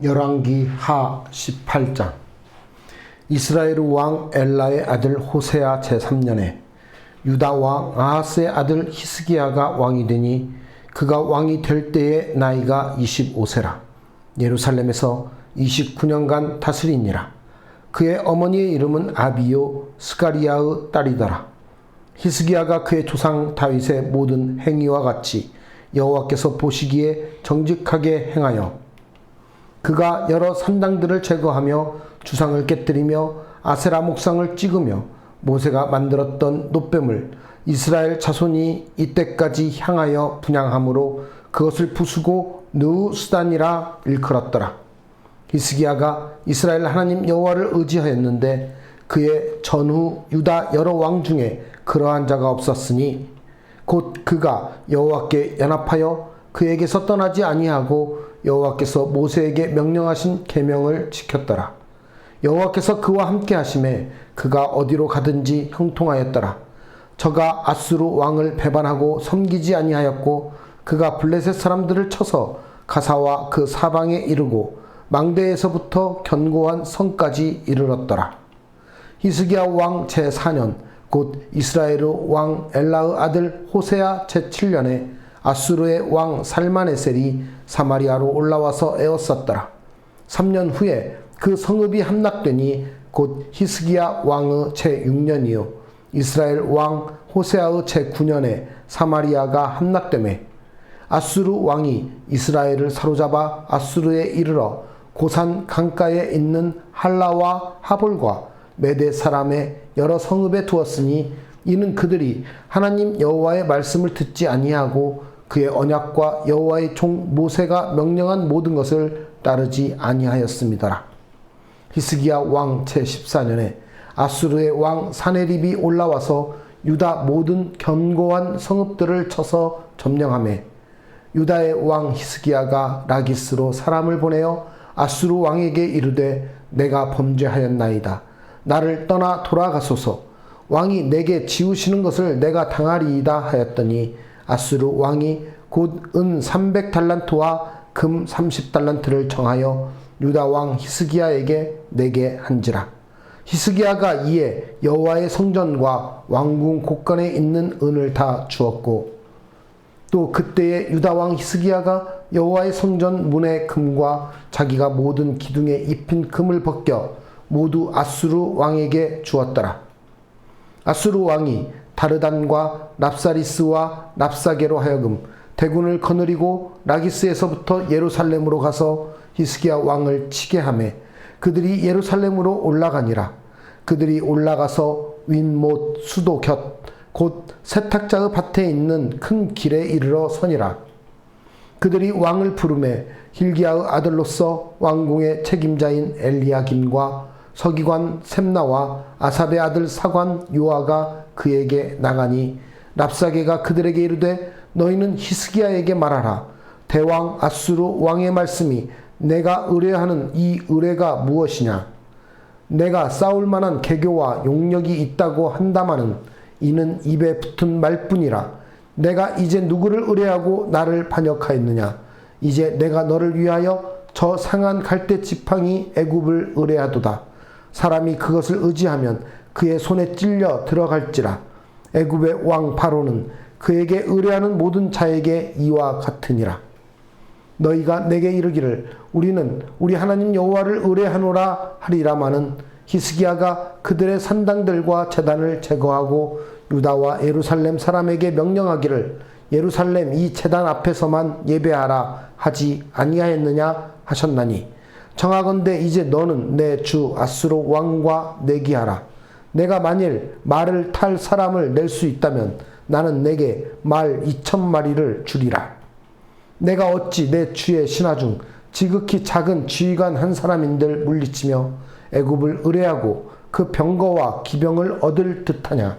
열왕기 하 18장. 이스라엘 왕 엘라의 아들 호세아 제3년에 유다 왕 아하스의 아들 히스기야가 왕이 되니 그가 왕이 될 때의 나이가 25세라. 예루살렘에서 29년간 다스리니라. 그의 어머니의 이름은 아비요 스가리야의 딸이더라. 히스기야가 그의 조상 다윗의 모든 행위와 같이 여호와께서 보시기에 정직하게 행하여 그가 여러 산당들을 제거하며 주상을 깨뜨리며 아세라 목상을 찍으며 모세가 만들었던 놋뱀을 이스라엘 자손이 이때까지 향하여 분향함으로 그것을 부수고 느우스단이라 일컬었더라. 히스기야가 이스라엘 하나님 여호와를 의지하였는데 그의 전후 유다 여러 왕 중에 그러한 자가 없었으니 곧 그가 여호와께 연합하여 그에게서 떠나지 아니하고 여호와께서 모세에게 명령하신 계명을 지켰더라. 여호와께서 그와 함께 하심에 그가 어디로 가든지 형통하였더라. 저가 아수르 왕을 배반하고 섬기지 아니하였고 그가 블레셋 사람들을 쳐서 가사와 그 사방에 이르고 망대에서부터 견고한 성까지 이르렀더라. 히스기야 왕 제4년 곧 이스라엘의 왕 엘라의 아들 호세아 제7년에 아수르의 왕 살마네셀이 사마리아로 올라와서 에워쌌더라. 3년 후에 그 성읍이 함락되니 곧 히스기야 왕의 제6년이요 이스라엘 왕 호세아의 제9년에 사마리아가 함락되매 아수르 왕이 이스라엘을 사로잡아 아수르에 이르러 고산 강가에 있는 할라와 하볼과 메대 사람의 여러 성읍에 두었으니 이는 그들이 하나님 여호와의 말씀을 듣지 아니하고 그의 언약과 여호와의 종 모세가 명령한 모든 것을 따르지 아니하였음이더라. 히스기야 왕 제14년에 아수르의 왕 사네립이 올라와서 유다 모든 견고한 성읍들을 쳐서 점령하매 유다의 왕 히스기야가 라기스로 사람을 보내어 아수르 왕에게 이르되 내가 범죄하였나이다. 나를 떠나 돌아가소서. 왕이 내게 지우시는 것을 내가 당하리이다 하였더니 아수르 왕이 곧 은 300달란트와 금 30달란트를 정하여 유다 왕 히스기야에게 내게 한지라. 히스기야가 이에 여호와의 성전과 왕궁 곳간에 있는 은을 다 주었고 또 그때에 유다 왕 히스기야가 여호와의 성전 문의 금과 자기가 모든 기둥에 입힌 금을 벗겨 모두 아수르 왕에게 주었더라. 아수르 왕이 다르단과 랍사리스와 랍사게로 하여금 대군을 거느리고 라기스에서부터 예루살렘으로 가서 히스기야 왕을 치게 하매 그들이 예루살렘으로 올라가니라. 그들이 올라가서 윈못 수도 곁 곧 세탁자의 밭에 있는 큰 길에 이르러 서니라. 그들이 왕을 부르매 hil기야의 아들로서 왕궁의 책임자인 엘리야김과 서기관 셈나와 아삽의 아들 사관 요아가 그에게 나가니 랍사게가 그들에게 이르되 너희는 히스기야에게 말하라. 대왕 아수르 왕의 말씀이 내가 의뢰하는 이 의뢰가 무엇이냐. 내가 싸울 만한 계교와 용력이 있다고 한다마는 이는 입에 붙은 말뿐이라. 내가 이제 누구를 의뢰하고 나를 반역하였느냐. 이제 내가 너를 위하여 저 상한 갈대 지팡이 애굽을 의뢰하도다. 사람이 그것을 의지하면 그의 손에 찔려 들어갈지라. 애굽의 왕 바로는 그에게 의뢰하는 모든 자에게 이와 같으니라. 너희가 내게 이르기를 우리는 우리 하나님 여호와를 의뢰하노라 하리라마는 히스기야가 그들의 산당들과 제단을 제거하고 유다와 예루살렘 사람에게 명령하기를 예루살렘 이 제단 앞에서만 예배하라 하지 아니하였느냐 하셨나니 청하건대 이제 너는 내 주 아수르 왕과 내기하라. 내가 만일 말을 탈 사람을 낼 수 있다면 나는 내게 말 2,000마리를 주리라. 내가 어찌 내 주의 신하 중 지극히 작은 지휘관 한 사람인들 물리치며 애굽을 의뢰하고 그 병거와 기병을 얻을 듯하냐.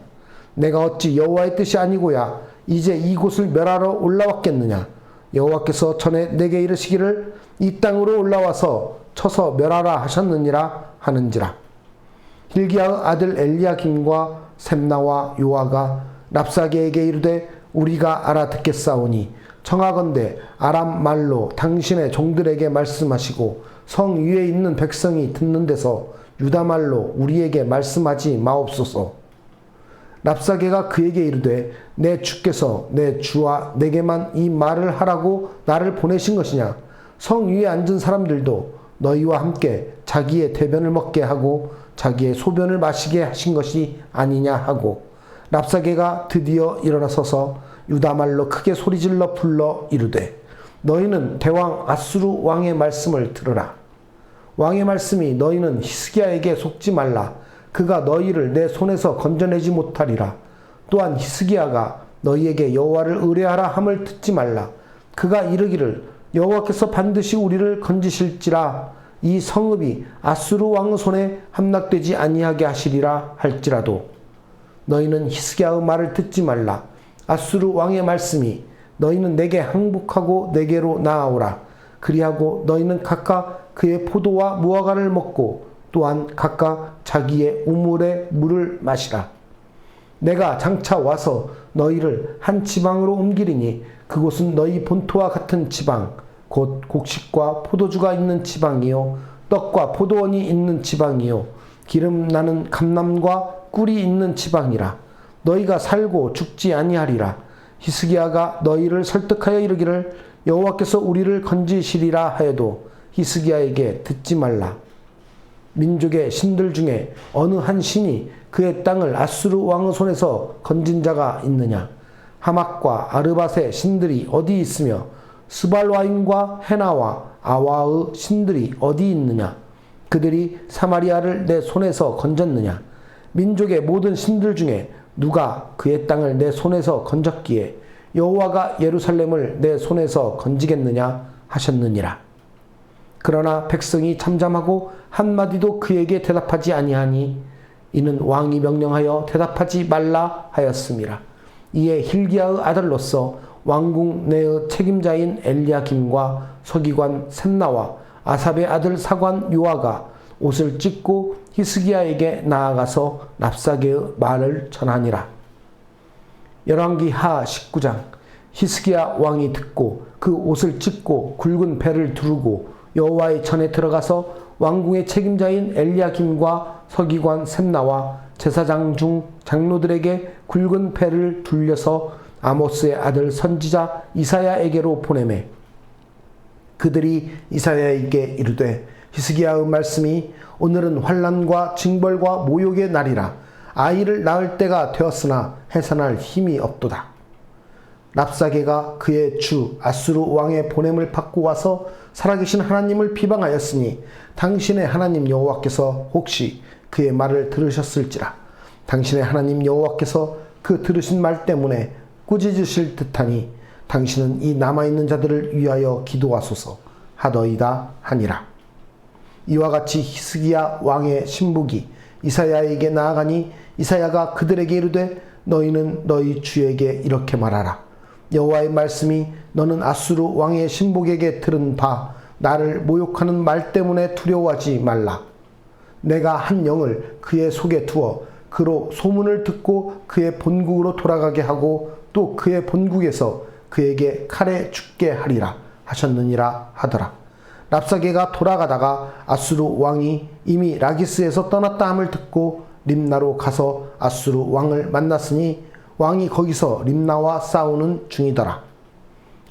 내가 어찌 여호와의 뜻이 아니고야 이제 이곳을 멸하러 올라왔겠느냐. 여호와께서 전에 내게 이르시기를 이 땅으로 올라와서 쳐서 멸하라 하셨느니라 하는지라. hil기야의 아들 엘리야김과 셈나와 요아가 랍사게에게 이르되 우리가 알아듣겠사오니 청하건대 아람 말로 당신의 종들에게 말씀하시고 성 위에 있는 백성이 듣는 데서 유다말로 우리에게 말씀하지 마옵소서. 랍사게가 그에게 이르되 내 주께서 내 주와 내게만 이 말을 하라고 나를 보내신 것이냐? 성 위에 앉은 사람들도 너희와 함께 자기의 대변을 먹게 하고 자기의 소변을 마시게 하신 것이 아니냐 하고, 랍사게가 드디어 일어나서서 유다말로 크게 소리질러 불러 이르되 너희는 대왕 아수르 왕의 말씀을 들으라. 왕의 말씀이 너희는 히스기야에게 속지 말라. 그가 너희를 내 손에서 건져내지 못하리라. 또한 히스기야가 너희에게 여호와를 의뢰하라 함을 듣지 말라. 그가 이르기를 여호와께서 반드시 우리를 건지실지라 이 성읍이 아수르 왕의 손에 함락되지 아니하게 하시리라 할지라도 너희는 히스기야의 말을 듣지 말라. 아수르 왕의 말씀이 너희는 내게 항복하고 내게로 나아오라. 그리하고 너희는 각각 그의 포도와 무화과를 먹고 또한 각각 자기의 우물의 물을 마시라. 내가 장차 와서 너희를 한 지방으로 옮기리니 그곳은 너희 본토와 같은 지방, 곧 곡식과 포도주가 있는 지방이요 떡과 포도원이 있는 지방이요 기름 나는 감람과 꿀이 있는 지방이라. 너희가 살고 죽지 아니하리라. 히스기야가 너희를 설득하여 이르기를 여호와께서 우리를 건지시리라 하여도 히스기야에게 듣지 말라. 민족의 신들 중에 어느 한 신이 그의 땅을 아수르 왕의 손에서 건진 자가 있느냐? 하막과 아르밧의 신들이 어디 있으며 스발와임과 헤나와 아와의 신들이 어디 있느냐? 그들이 사마리아를 내 손에서 건졌느냐? 민족의 모든 신들 중에 누가 그의 땅을 내 손에서 건졌기에 여호와가 예루살렘을 내 손에서 건지겠느냐 하셨느니라. 그러나 백성이 잠잠하고 한마디도 그에게 대답하지 아니하니 이는 왕이 명령하여 대답하지 말라 하였음이라. 이에 hil기야의 아들로서 왕궁 내의 책임자인 엘리야김과 서기관 셈나와 아삽의 아들 사관 요아가 옷을 찢고 히스기야에게 나아가서 랍사게의 말을 전하니라. 열왕기 하 19장. 히스기야 왕이 듣고 그 옷을 찢고 굵은 배를 두르고 여호와의 전에 들어가서 왕궁의 책임자인 엘리야김과 서기관 셈나와 제사장 중 장로들에게 굵은 배를 둘려서 아모스의 아들 선지자 이사야에게로 보내매 그들이 이사야에게 이르되 히스기야의 말씀이 오늘은 환난과 징벌과 모욕의 날이라. 아이를 낳을 때가 되었으나 해산할 힘이 없도다. 랍사게가 그의 주 아수르 왕의 보냄을 받고 와서 살아계신 하나님을 비방하였으니 당신의 하나님 여호와께서 혹시 그의 말을 들으셨을지라. 당신의 하나님 여호와께서 그 들으신 말 때문에 꾸짖으실 듯하니 당신은 이 남아있는 자들을 위하여 기도하소서 하더이다 하니라. 이와 같이 히스기야 왕의 신복이 이사야에게 나아가니 이사야가 그들에게 이르되 너희는 너희 주에게 이렇게 말하라. 여호와의 말씀이 너는 아수르 왕의 신복에게 들은 바 나를 모욕하는 말 때문에 두려워하지 말라. 내가 한 영을 그의 속에 두어 그로 소문을 듣고 그의 본국으로 돌아가게 하고 또 그의 본국에서 그에게 칼에 죽게 하리라 하셨느니라 하더라. 랍사게가 돌아가다가 아수르 왕이 이미 라기스에서 떠났다 함을 듣고 림나로 가서 아수르 왕을 만났으니 왕이 거기서 림나와 싸우는 중이더라.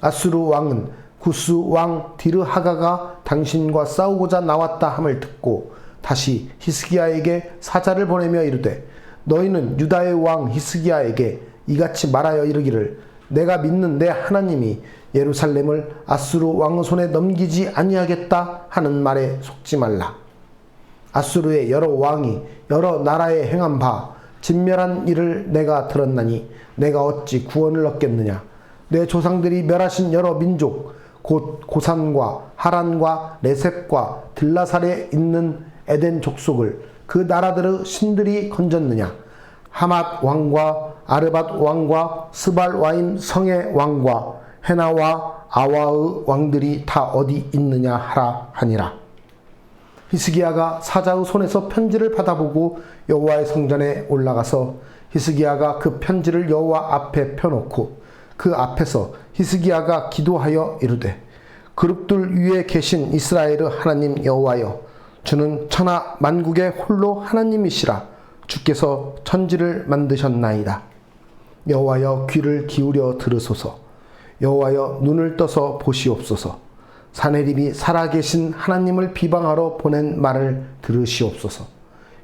아수르 왕은 구스 왕 디르하가가 당신과 싸우고자 나왔다 함을 듣고 다시 히스기야에게 사자를 보내며 이르되 너희는 유다의 왕 히스기야에게 이같이 말하여 이르기를 내가 믿는 내 하나님이 예루살렘을 아수르 왕의 손에 넘기지 아니하겠다 하는 말에 속지 말라. 아수르의 여러 왕이 여러 나라에 행한 바 진멸한 일을 내가 들었나니 내가 어찌 구원을 얻겠느냐. 내 조상들이 멸하신 여러 민족 곧 고산과 하란과 레셉과 들라살에 있는 에덴 족속을 그 나라들의 신들이 건졌느냐. 하맛 왕과 아르밧 왕과 스발와임 성의 왕과 헤나와 아와의 왕들이 다 어디 있느냐 하라 하니라. 히스기야가 사자의 손에서 편지를 받아보고 여호와의 성전에 올라가서 히스기야가 그 편지를 여호와 앞에 펴놓고 그 앞에서 히스기야가 기도하여 이르되 그룹들 위에 계신 이스라엘의 하나님 여호와여, 주는 천하 만국의 홀로 하나님이시라. 주께서 천지를 만드셨나이다. 여호와여, 귀를 기울여 들으소서. 여호와여, 눈을 떠서 보시옵소서. 사내립이 살아계신 하나님을 비방하러 보낸 말을 들으시옵소서.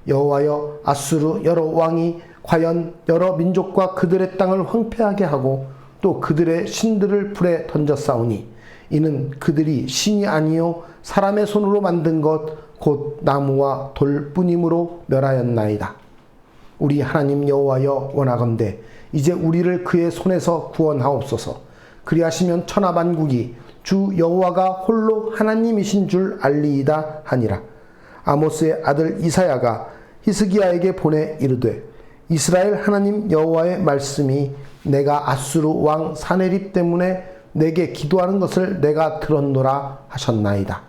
여호와여, 아수르 여러 왕이 과연 여러 민족과 그들의 땅을 황폐하게 하고 또 그들의 신들을 불에 던졌사오니 이는 그들이 신이 아니요 사람의 손으로 만든 것 곧 나무와 돌뿐이므로 멸하였나이다. 우리 하나님 여호와여, 원하건대 이제 우리를 그의 손에서 구원하옵소서. 그리하시면 천하 만국이 주 여호와가 홀로 하나님이신 줄 알리이다 하니라. 아모스의 아들 이사야가 히스기야에게 보내 이르되, 이스라엘 하나님 여호와의 말씀이 내가 아수르 왕 사네립 때문에 내게 기도하는 것을 내가 들었노라 하셨나이다.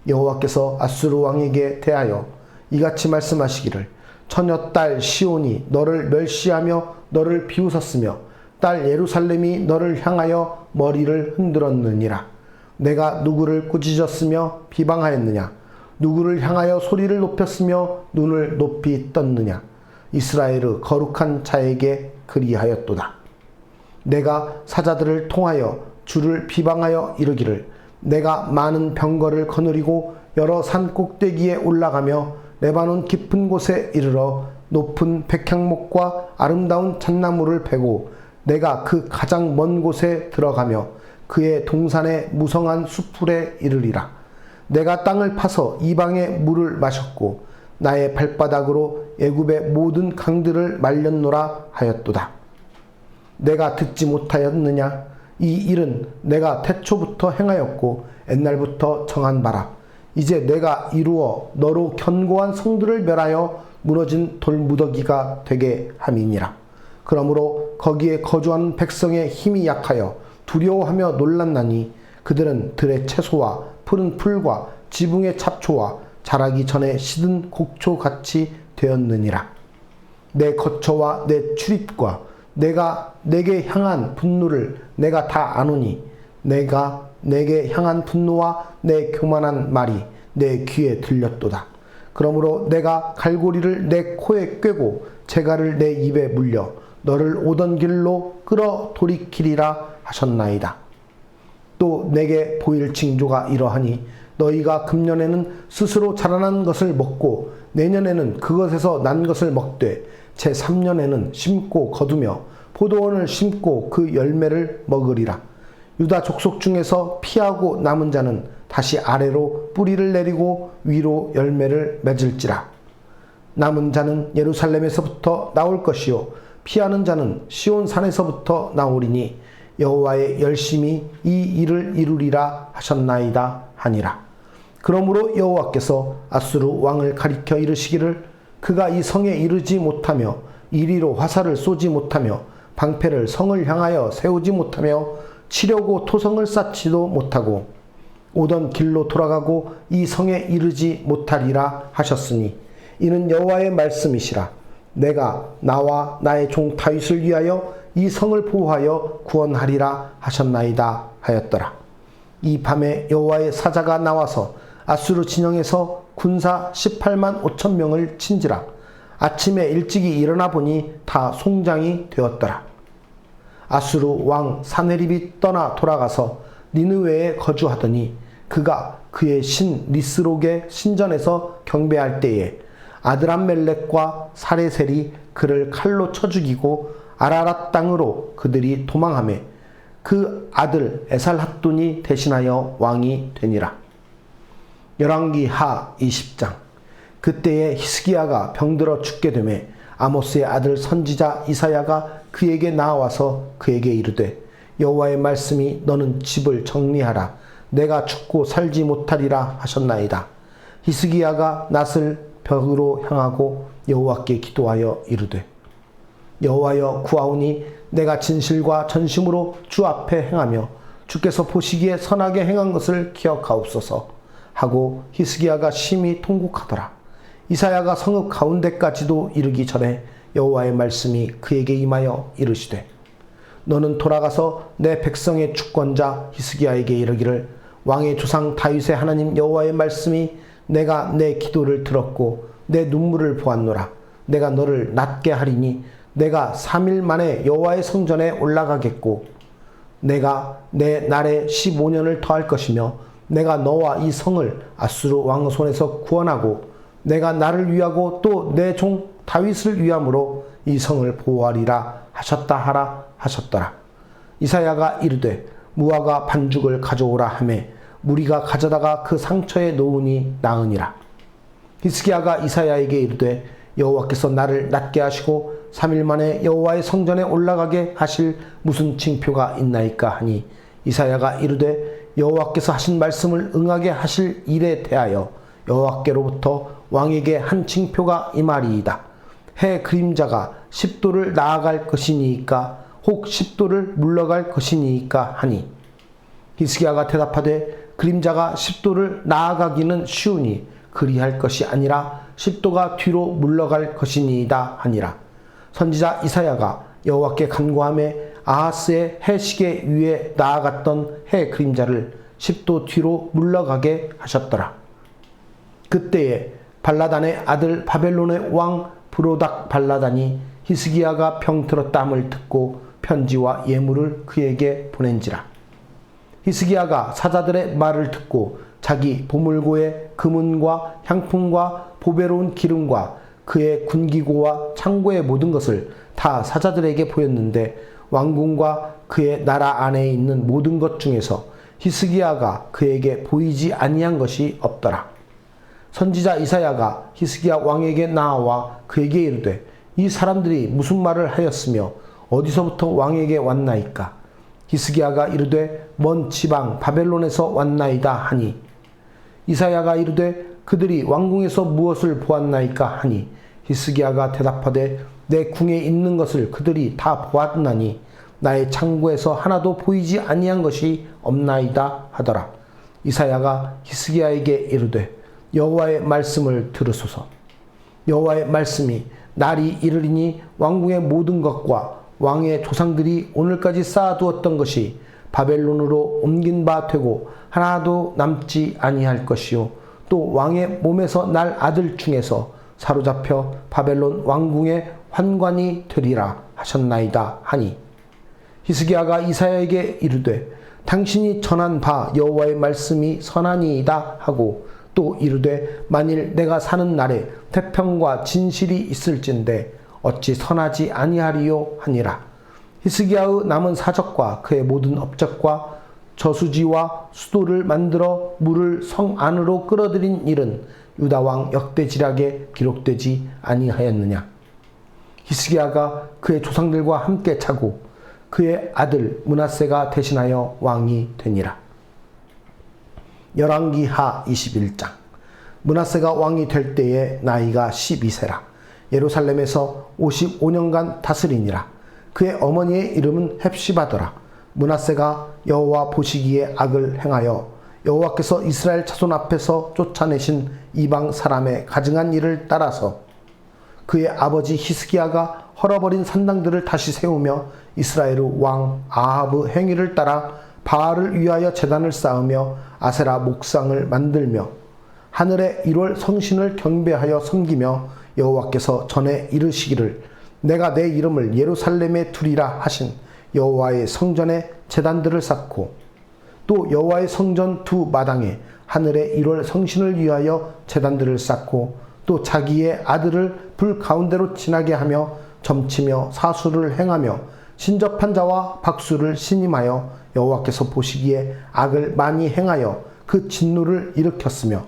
여호와께서 아수르 왕에게 대하여 이같이 말씀하시기를, 처녀 딸 시온이 너를 멸시하며 너를 비웃었으며 딸 예루살렘이 너를 향하여 머리를 흔들었느니라. 내가 누구를 꾸짖었으며 비방하였느냐? 누구를 향하여 소리를 높였으며 눈을 높이 떴느냐? 이스라엘의 거룩한 자에게 그리하였도다. 내가 사자들을 통하여 주를 비방하여 이르기를, 내가 많은 병거를 거느리고 여러 산 꼭대기에 올라가며 레바논 깊은 곳에 이르러 높은 백향목과 아름다운 잣나무를 베고 내가 그 가장 먼 곳에 들어가며 그의 동산의 무성한 수풀에 이르리라. 내가 땅을 파서 이방의 물을 마셨고 나의 발바닥으로 애굽의 모든 강들을 말렸노라 하였도다. 내가 듣지 못하였느냐? 이 일은 내가 태초부터 행하였고 옛날부터 정한 바라. 이제 내가 이루어 너로 견고한 성들을 멸하여 무너진 돌무더기가 되게 함이니라. 그러므로 거기에 거주하는 백성의 힘이 약하여 두려워하며 놀랐나니 그들은 들의 채소와 푸른 풀과 지붕의 잡초와 자라기 전에 시든 곡초같이 되었느니라. 내 거처와 내 출입과 내가 내게 향한 분노를 내가 다 아노니 내가 내게 향한 분노와 내 교만한 말이 내 귀에 들렸도다. 그러므로 내가 갈고리를 내 코에 꿰고 재갈을 내 입에 물려 너를 오던 길로 끌어 돌이키리라 하셨나이다. 또 내게 보일 징조가 이러하니 너희가 금년에는 스스로 자라난 것을 먹고 내년에는 그것에서 난 것을 먹되 제3년에는 심고 거두며 포도원을 심고 그 열매를 먹으리라. 유다 족속 중에서 피하고 남은 자는 다시 아래로 뿌리를 내리고 위로 열매를 맺을지라. 남은 자는 예루살렘에서부터 나올 것이요 피하는 자는 시온 산에서부터 나오리니 여호와의 열심히 이 일을 이루리라 하셨나이다 하니라. 그러므로 여호와께서 아수르 왕을 가리켜 이르시기를, 그가 이 성에 이르지 못하며 이리로 화살을 쏘지 못하며 방패를 성을 향하여 세우지 못하며 치려고 토성을 쌓지도 못하고 오던 길로 돌아가고 이 성에 이르지 못하리라 하셨으니 이는 여호와의 말씀이시라. 내가 나와 나의 종 다윗을 위하여 이 성을 보호하여 구원하리라 하셨나이다 하였더라. 이 밤에 여호와의 사자가 나와서 아수르 진영에서 군사 18만 5천 명을 친지라. 아침에 일찍이 일어나 보니 다 송장이 되었더라. 아수르 왕 사네립이 떠나 돌아가서 니느웨에 거주하더니 그가 그의 신 니스록의 신전에서 경배할 때에 아드람멜렉과 사레셀이 그를 칼로 쳐 죽이고 아라랏 땅으로 그들이 도망하매 그 아들 에살핫돈이 대신하여 왕이 되니라. 열왕기 하 20장. 그때에 히스기야가 병들어 죽게 되매 아모스의 아들 선지자 이사야가 그에게 나와서 그에게 이르되, 여호와의 말씀이 너는 집을 정리하라. 내가 죽고 살지 못하리라 하셨나이다. 히스기야가 낫을 벽으로 향하고 여호와께 기도하여 이르되, 여호와여 구하오니 내가 진실과 전심으로 주 앞에 행하며 주께서 보시기에 선하게 행한 것을 기억하옵소서 하고 히스기야가 심히 통곡하더라. 이사야가 성읍 가운데까지도 이르기 전에 여호와의 말씀이 그에게 임하여 이르시되, 너는 돌아가서 내 백성의 주권자 히스기야에게 이르기를, 왕의 조상 다윗의 하나님 여호와의 말씀이 내가 내 기도를 들었고 내 눈물을 보았노라. 내가 너를 낫게 하리니 내가 3일 만에 여호와의 성전에 올라가겠고 내가 내 날에 15년을 더할 것이며 내가 너와 이 성을 아수르 왕 손에서 구원하고 내가 나를 위하고 또 내 종 다윗을 위함으로 이 성을 보호하리라 하셨다 하라 하셨더라. 이사야가 이르되 무화과 반죽을 가져오라 하매 무리가 가져다가 그 상처에 놓으니 나으니라. 히스기야가 이사야에게 이르되 여호와께서 나를 낫게 하시고 3일 만에 여호와의 성전에 올라가게 하실 무슨 징표가 있나이까 하니 이사야가 이르되 여호와께서 하신 말씀을 응하게 하실 일에 대하여 여호와께로부터 왕에게 한 징표가 임하리이다. 해 그림자가 10도를 나아갈 것이니이까 혹 10도를 물러갈 것이니이까 하니 히스기야가 대답하되 그림자가 10도를 나아가기는 쉬우니 그리할 것이 아니라 10도가 뒤로 물러갈 것이니이다 하니라. 선지자 이사야가 여호와께 간구하며 아하스의 해시계 위에 나아갔던 해 그림자를 10도 뒤로 물러가게 하셨더라. 그때에 발라단의 아들 바벨론의 왕 브로닥 발라단이 히스기야가 병들었다 함을 듣고 편지와 예물을 그에게 보낸지라. 히스기야가 사자들의 말을 듣고 자기 보물고에 금은과 향품과 보배로운 기름과 그의 군기고와 창고의 모든 것을 다 사자들에게 보였는데 왕궁과 그의 나라 안에 있는 모든 것 중에서 히스기야가 그에게 보이지 아니한 것이 없더라. 선지자 이사야가 히스기야 왕에게 나와 그에게 이르되 이 사람들이 무슨 말을 하였으며 어디서부터 왕에게 왔나이까? 히스기야가 이르되 먼 지방 바벨론에서 왔나이다 하니 이사야가 이르되 그들이 왕궁에서 무엇을 보았나이까 하니 히스기야가 대답하되 내 궁에 있는 것을 그들이 다 보았나니 나의 창고에서 하나도 보이지 아니한 것이 없나이다 하더라. 이사야가 히스기야에게 이르되 여호와의 말씀을 들으소서. 여호와의 말씀이 날이 이르리니 왕궁의 모든 것과 왕의 조상들이 오늘까지 쌓아두었던 것이 바벨론으로 옮긴 바 되고 하나도 남지 아니할 것이요 또 왕의 몸에서 날 아들 중에서 사로잡혀 바벨론 왕궁의 환관이 되리라 하셨나이다 하니 히스기야가 이사야에게 이르되 당신이 전한 바 여호와의 말씀이 선하니이다 하고 또 이르되 만일 내가 사는 날에 태평과 진실이 있을진데 어찌 선하지 아니하리요 하니라. 히스기야의 남은 사적과 그의 모든 업적과 저수지와 수도를 만들어 물을 성 안으로 끌어들인 일은 유다 왕 역대지략에 기록되지 아니하였느냐. 히스기야가 그의 조상들과 함께 차고 그의 아들 므낫세가 대신하여 왕이 되니라. 열왕기하 21장. 므낫세가 왕이 될 때에 나이가 12세라. 예루살렘에서 55년간 다스리니라. 그의 어머니의 이름은 헵시바더라. 므낫세가 여호와 보시기에 악을 행하여 여호와께서 이스라엘 자손 앞에서 쫓아내신 이방 사람의 가증한 일을 따라서 그의 아버지 히스기야가 헐어버린 산당들을 다시 세우며 이스라엘의 왕 아합의 행위를 따라 바알을 위하여 제단을 쌓으며 아세라 목상을 만들며 하늘의 1월 성신을 경배하여 섬기며 여호와께서 전에 이르시기를 내가 내 이름을 예루살렘에 두리라 하신 여호와의 성전에 제단들을 쌓고 또 여호와의 성전 두 마당에 하늘의 1월 성신을 위하여 제단들을 쌓고 또 자기의 아들을 불 가운데로 지나게 하며 점치며 사수를 행하며 신접한 자와 박수를 신임하여 여호와께서 보시기에 악을 많이 행하여 그 진노를 일으켰으며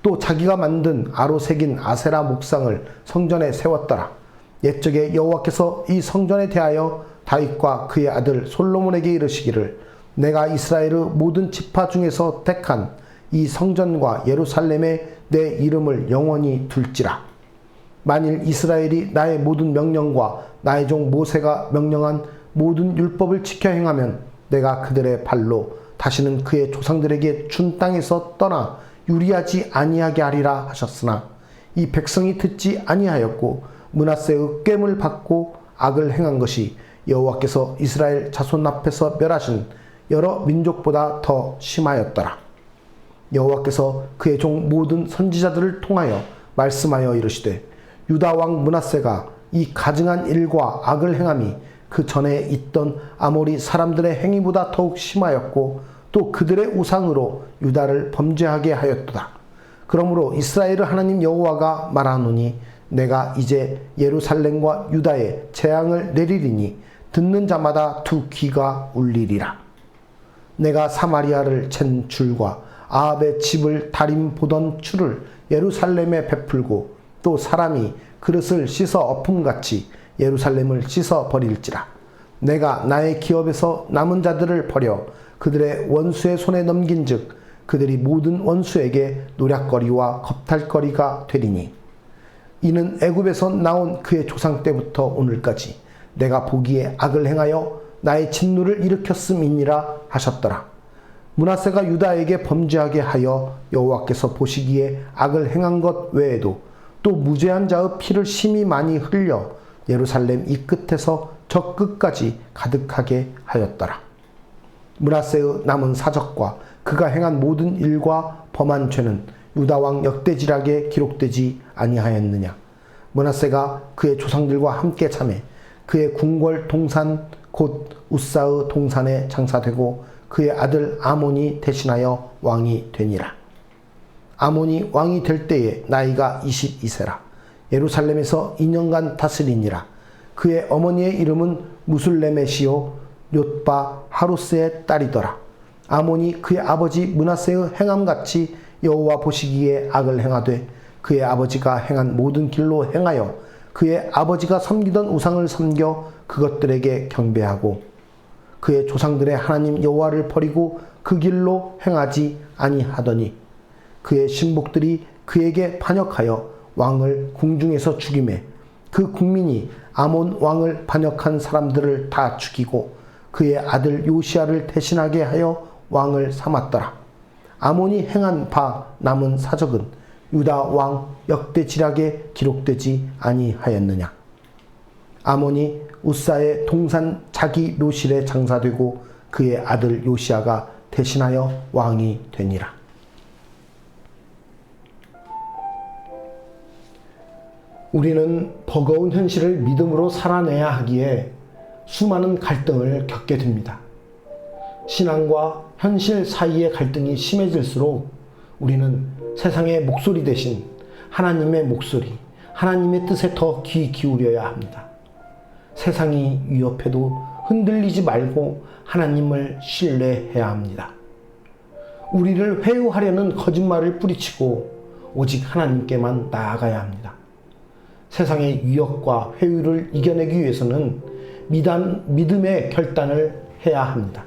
또 자기가 만든 아로 새긴 아세라 목상을 성전에 세웠더라. 옛적에 여호와께서 이 성전에 대하여 다윗과 그의 아들 솔로몬에게 이르시기를 내가 이스라엘의 모든 지파 중에서 택한 이 성전과 예루살렘에 내 이름을 영원히 둘지라. 만일 이스라엘이 나의 모든 명령과 나의 종 모세가 명령한 모든 율법을 지켜 행하면 내가 그들의 발로 다시는 그의 조상들에게 준 땅에서 떠나 유리하지 아니하게 하리라 하셨으나 이 백성이 듣지 아니하였고 므낫세의 괸을 받고 악을 행한 것이 여호와께서 이스라엘 자손 앞에서 멸하신 여러 민족보다 더 심하였더라. 여호와께서 그의 종 모든 선지자들을 통하여 말씀하여 이르시되 유다 왕 므낫세가 이 가증한 일과 악을 행함이 그 전에 있던 아모리 사람들의 행위보다 더욱 심하였고 또 그들의 우상으로 유다를 범죄하게 하였도다. 그러므로 이스라엘의 하나님 여호와가 말하노니 내가 이제 예루살렘과 유다에 재앙을 내리리니 듣는 자마다 두 귀가 울리리라. 내가 사마리아를 챈 줄과 아합의 집을 다림 보던 추를 예루살렘에 베풀고 또 사람이 그릇을 씻어 엎음같이 예루살렘을 씻어 버릴지라. 내가 나의 기업에서 남은 자들을 버려 그들의 원수의 손에 넘긴즉 그들이 모든 원수에게 노략거리와 겁탈거리가 되리니 이는 애굽에서 나온 그의 조상 때부터 오늘까지 내가 보기에 악을 행하여 나의 진노를 일으켰음이니라 하셨더라. 므낫세가 유다에게 범죄하게 하여 여호와께서 보시기에 악을 행한 것 외에도 또 무죄한 자의 피를 심히 많이 흘려 예루살렘 이 끝에서 저 끝까지 가득하게 하였더라. 므낫세의 남은 사적과 그가 행한 모든 일과 범한 죄는 유다 왕 역대지락에 기록되지 아니하였느냐. 므낫세가 그의 조상들과 함께 참해 그의 궁궐 동산 곧 우사의 동산에 장사되고 그의 아들 아몬이 대신하여 왕이 되니라. 아몬이 왕이 될 때에 나이가 22세라. 예루살렘에서 2년간 다스리니라. 그의 어머니의 이름은 무술레메시오 욥바 하루스의 딸이더라. 아몬이 그의 아버지 므낫세의 행함같이 여호와 보시기에 악을 행하되 그의 아버지가 행한 모든 길로 행하여 그의 아버지가 섬기던 우상을 섬겨 그것들에게 경배하고 그의 조상들의 하나님 여호와를 버리고 그 길로 행하지 아니하더니 그의 신복들이 그에게 반역하여 왕을 궁중에서 죽이매 그 국민이 아몬 왕을 반역한 사람들을 다 죽이고 그의 아들 요시야를 대신하게 하여 왕을 삼았더라. 아몬이 행한 바 남은 사적은 유다 왕 역대지락에 기록되지 아니하였느냐. 아몬이 우사의 동산 자기 묘실에 장사되고 그의 아들 요시야가 대신하여 왕이 되니라. 우리는 버거운 현실을 믿음으로 살아내야 하기에 수많은 갈등을 겪게 됩니다. 신앙과 현실 사이의 갈등이 심해질수록 우리는 세상의 목소리 대신 하나님의 목소리, 하나님의 뜻에 더 귀 기울여야 합니다. 세상이 위협해도 흔들리지 말고 하나님을 신뢰해야 합니다. 우리를 회유하려는 거짓말을 뿌리치고 오직 하나님께만 나아가야 합니다. 세상의 위협과 회유를 이겨내기 위해서는 믿음의 결단을 해야 합니다.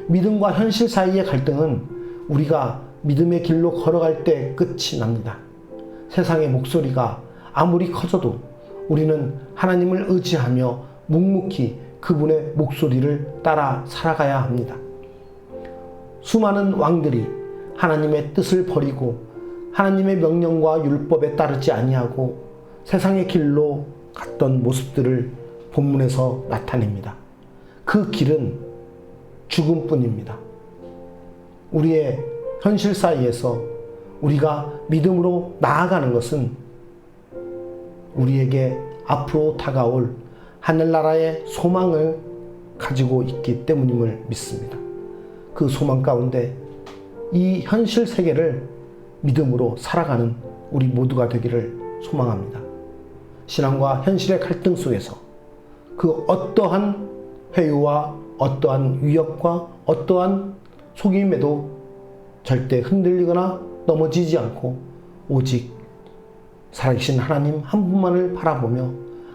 믿음과 현실 사이의 갈등은 우리가 믿음의 길로 걸어갈 때 끝이 납니다. 세상의 목소리가 아무리 커져도 우리는 하나님을 의지하며 묵묵히 그분의 목소리를 따라 살아가야 합니다. 수많은 왕들이 하나님의 뜻을 버리고 하나님의 명령과 율법에 따르지 아니하고 세상의 길로 갔던 모습들을 본문에서 나타냅니다. 그 길은 죽음뿐입니다. 우리의 현실 사이에서 우리가 믿음으로 나아가는 것은 우리에게 앞으로 다가올 하늘나라의 소망을 가지고 있기 때문임을 믿습니다. 그 소망 가운데 이 현실 세계를 믿음으로 살아가는 우리 모두가 되기를 소망합니다. 신앙과 현실의 갈등 속에서 그 어떠한 회유와 어떠한 위협과 어떠한 속임에도 절대 흔들리거나 넘어지지 않고 오직 살아계신 하나님 한 분만을 바라보며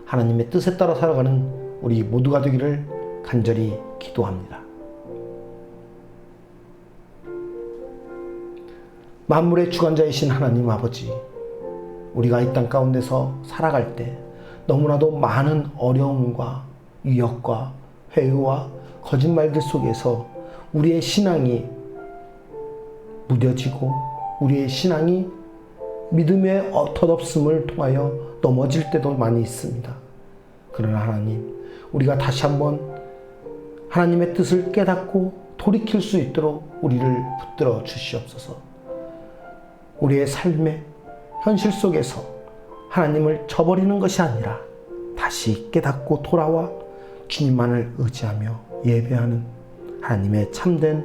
하나님의 뜻에 따라 살아가는 우리 모두가 되기를 간절히 기도합니다. 만물의 주관자이신 하나님 아버지, 우리가 이 땅 가운데서 살아갈 때 너무나도 많은 어려움과 위협과 회유와 거짓말들 속에서 우리의 신앙이 무뎌지고 우리의 신앙이 믿음의 덧없음을 통하여 넘어질 때도 많이 있습니다. 그러나 하나님, 우리가 다시 한번 하나님의 뜻을 깨닫고 돌이킬 수 있도록 우리를 붙들어 주시옵소서. 우리의 삶의 현실 속에서 하나님을 저버리는 것이 아니라 다시 깨닫고 돌아와 주님만을 의지하며 예배하는 하나님의 참된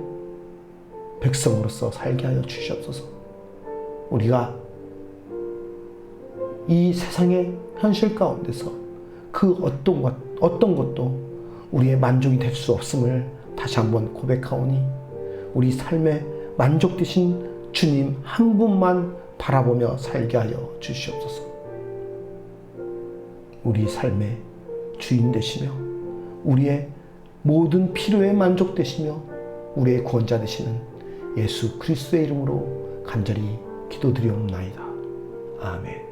백성으로서 살게 하여 주시옵소서. 우리가 이 세상의 현실 가운데서 그 어떤 것도 우리의 만족이 될 수 없음을 다시 한번 고백하오니 우리 삶의 만족 되신 주님 한 분만 바라보며 살게 하여 주시옵소서. 우리 삶의 주인 되시며 우리의 모든 필요에 만족 되시며 우리의 구원자 되시는 예수 그리스도의 이름으로 간절히 기도드리옵나이다. 아멘.